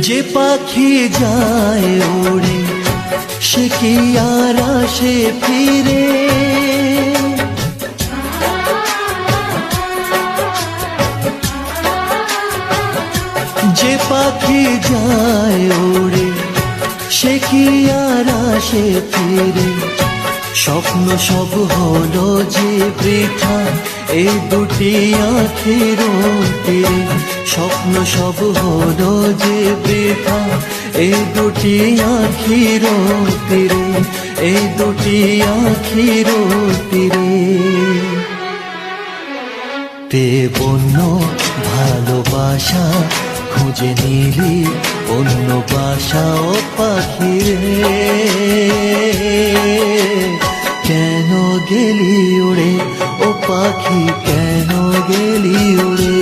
যে পাখি যায় ওড়ে সে কি আর আসে ফিরে, যে পাখি যায় ওড়ে সে কি আর আসে ফিরে। স্বপ্ন সব হলো যে বৃথা এই দুটি আঁখের তীরে, স্বপ্ন সব হলো যে বৃথা এই দুটি আঁখের তীরে, এই দুটি আঁখের তীরে। তে বন্য ভালোবাসা খুঁজে নিলি অন্য বাসা ও পাখি রে, কেন গেলি উড়ে ও পাখি কেন গেলি উড়ে।